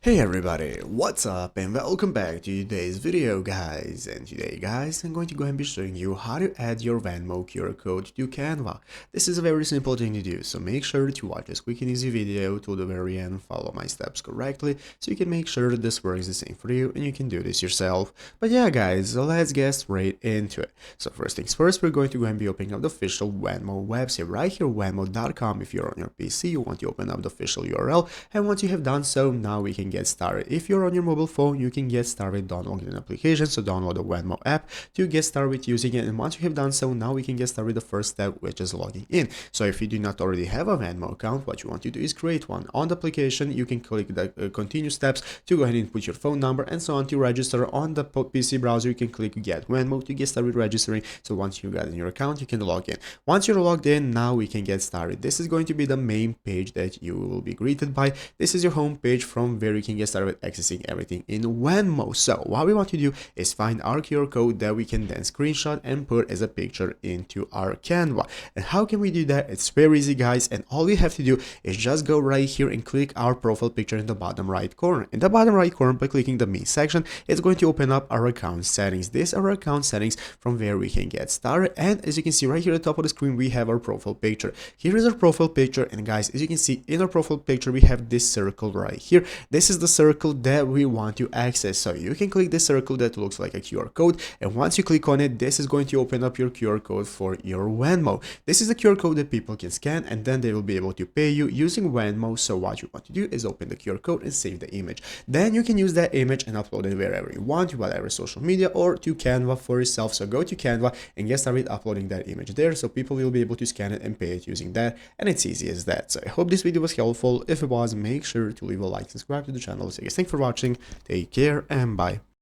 Hey everybody, what's up and welcome back to today's video guys. And today guys, I'm going to go ahead and be showing you how to add your Venmo QR code to Canva. This is a very simple thing to do, so make sure to watch this quick and easy video to the very end, follow my steps correctly so you can make sure that this works the same for you and you can do this yourself. But yeah guys, so let's get straight into it. So first things first, we're going to go ahead and be opening up the official Venmo website right here, venmo.com. If you're on your PC, you want to open up the official URL, and once you have done so, now we can get started. If you're on your mobile phone, you can get started downloading an application, so download the Venmo app to get started with using it. And once you have done so, now we can get started with the first step, which is logging in. So if you do not already have a Venmo account, what you want to do is create one. On the application, you can click the continue steps to go ahead and put your phone number and so on to register. On the PC browser, you can click get Venmo to get started registering. So once you got in your account, you can log in. Once you're logged in, now we can get started. This is going to be the main page that you will be greeted by. This is your home page from where you can get started with accessing everything in Venmo. So what we want to do is find our QR code that we can then screenshot and put as a picture into our Canva. And how can we do that? It's very easy guys, and all we have to do is just go right here and click our profile picture in the bottom right corner. In the bottom right corner, by clicking the Me section, it's going to open up our account settings. These are our account settings from where we can get started, and as you can see right here at the top of the screen, we have our profile picture. Here is our profile picture, and guys, as you can see in our profile picture, we have this circle right here. This is the circle that we want to access. So you can click this circle that looks like a QR code, and once you click on it, this is going to open up your QR code for your Venmo. This is the QR code that people can scan, and then they will be able to pay you using Venmo. So what you want to do is open the QR code and save the image. Then you can use that image and upload it wherever you want, to whatever social media or to Canva for yourself. So go to Canva and get started uploading that image there, so people will be able to scan it and pay it using that, and it's easy as that. So I hope this video was helpful. If it was, make sure to leave a like, subscribe to the channel. So thanks for watching, take care and bye.